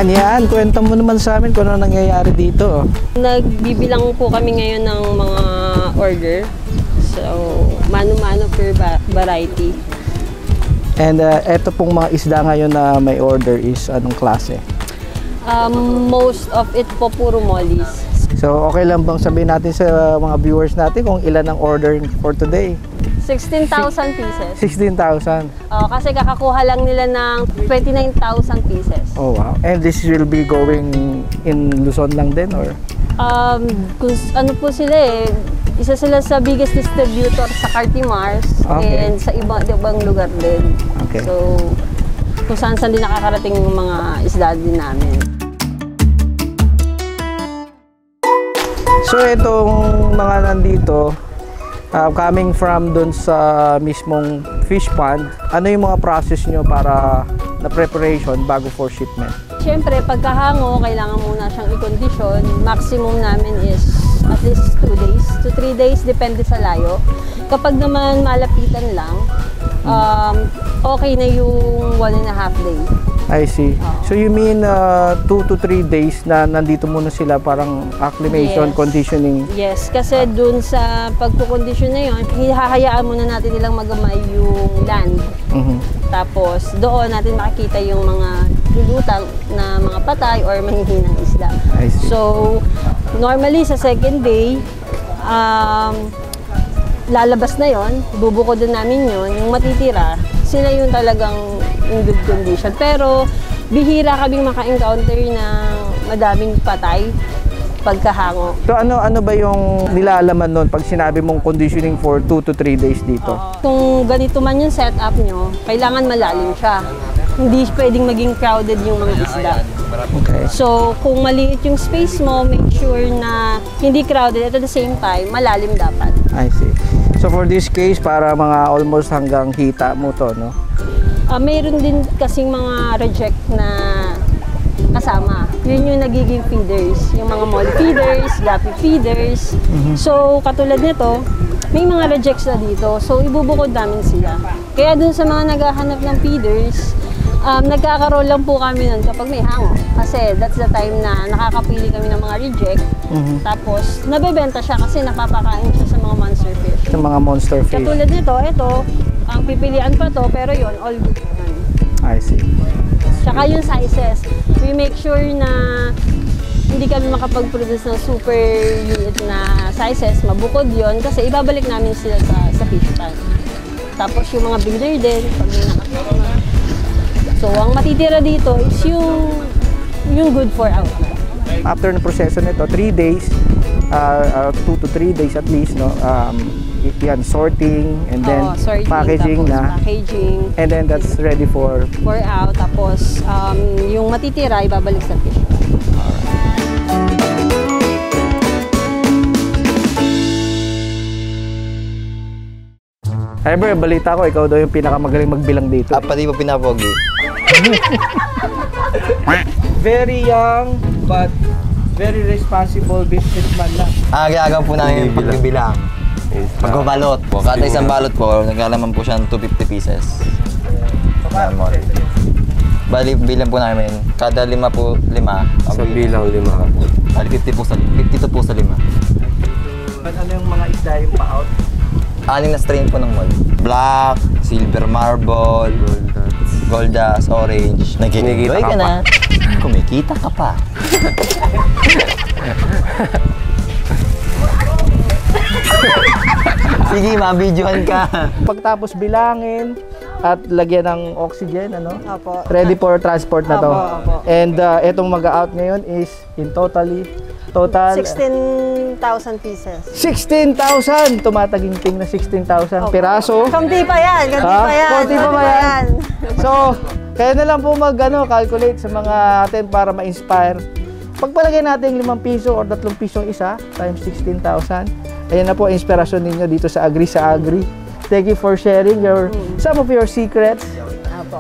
Yan, kwento mo naman sa amin kung ano nangyayari dito. Nagbibilang po kami ngayon ng mga order. So, mano-mano per variety. And eto pong mga isda ngayon na may order is anong klase? Most of it po puro mollies. So, okay lang bang sabihin natin sa mga viewers natin kung ilan ang order for today? 16,000 pieces. 16,000. Kasi kakakuha lang nila ng 29,000 pieces. Oh, wow. And this will be going in Luzon lang din, or? Kung ano po sila isa sila sa biggest distributor sa Cartimars, okay, and sa ibang lugar din. Okay. So, kung saan din nakakarating yung mga isda din namin. So, itong mga nandito, coming from dun sa mismong fish pond, ano yung mga process nyo para na preparation bago for shipment? Siyempre, pagkahango, kailangan muna siyang i-condition. Maximum namin is at least 2 days to 3 days, depende sa layo. Kapag naman malapitan lang, okay na yung 1.5 day. I see. So you mean 2 to 3 days na nandito muna sila, parang acclimation, Yes. Conditioning? Yes, kasi dun sa pagkukondisyon na yun, hahayaan muna natin nilang magamay yung land. Tapos doon natin makikita yung mga lulutang na mga patay or mahihinang isda. I see. So, normally sa second day, lalabas na yon, bubukodin namin yon, yung matitira, sila yung talagang in good condition. Pero, bihira kaming maka-encounter ng madaming patay pagkahango. So ano ba yung nilalaman nun pag sinabi mong conditioning for 2 to 3 days dito? Kung ganito man yung setup nyo, kailangan malalim siya. Hindi pwedeng maging crowded yung mga isda. Okay. So, kung maliit yung space mo, make sure na hindi crowded at the same time, malalim dapat. I see. So for this case, para mga almost hanggang hita mo to, no? Mayroon din kasing mga reject na kasama. Yun yung nagiging feeders. Yung mga molly feeders, gapi feeders. So, katulad nito, may mga rejects na dito. So, ibubukod namin sila. Kaya dun sa mga naghahanap ng feeders, nagkakaroon lang po kami nun kapag may hango. Kasi that's the time na nakakapili kami ng mga reject. Tapos, nabebenta siya kasi napapakain siya sa mga monster fish. Sa mga monster fish. Katulad nito, ito, ang pipilian pa to, pero yun, all good naman. I see. Tsaka yung sizes, we make sure na hindi kami makapag-produce ng super liit na sizes, mabukod yon kasi ibabalik namin sila sa fish tank. Tapos yung mga bigger din, pag may nakatama. So, ang matitira dito is yung good for out. After ng proseso nito, 3 days, 2 to 3 days at least, no? Yan, sorting, and then sorting, packaging na. Packaging. And then that's ready for out. Tapos, yung matitira, ibabalik sa fish. Ay, bro, balita ko, ikaw daw yung pinakamagaling magbilang dito. Pati po pinapogi. Very young, but very responsible businessman na. Gagawa po namin yung pagbibilang. Pagbabalot po. Kada isang balot po, naglalaman po siya ng 250 pieces. Bali, bilang po namin, kada 5 po, 5. Sa bilang 5 po. Bali, 52 po sa 5. Ano yung mga isda yung pa-out? 6 na strain po ng mold. Black, silver marble, goldas, orange. Nakikita ka na. Kumikita ka pa. Sige, mabidyohan ka. Pagtapos bilangin at lagyan ng oxygen, ano? Opo. Ready for transport na to. Opo. And itong mag-out ngayon is in total 16,000 pieces. 16,000! Tumataginting na 16,000 piraso. Kamti pa yan! Konti pa ba yan? So, kaya na lang po calculate sa mga atin para ma-inspire. Pagpalagay natin 5 piso or 3 pisong isa times 16,000, ayan na po ang inspirasyon ninyo dito sa Agri sa Agri. Thank you for sharing some of your secrets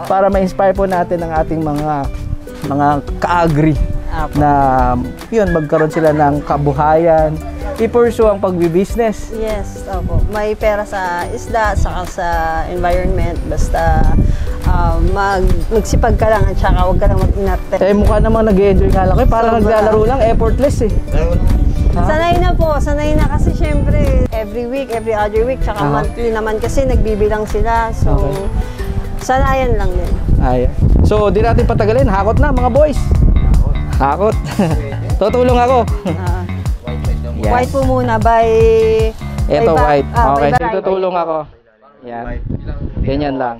para ma-inspire po natin ang ating mga ka-agri. Apo. na yun, magkaroon sila ng kabuhayan, i-pursue ang pagbibusiness. Yes, opo. May pera sa isda, saka sa environment, basta magsipag ka lang at saka huwag ka lang mag-inarte. Eh, mukha namang nag-enjoy nga lang kayo. Parang Sobra. naglalaro lang, effortless eh. Ha? Sanay na po, sanay na kasi syempre every week, every other week, tsaka monthly naman kasi nagbibilang sila. So, Okay. sanayan lang din. Ay. So, di natin patagalin. Hakot na, mga boys. Hakot. Tutulong ako. Yan. White po muna by... Ito, by white. Okay, by variety. tutulong ako. Yan. Ganyan lang.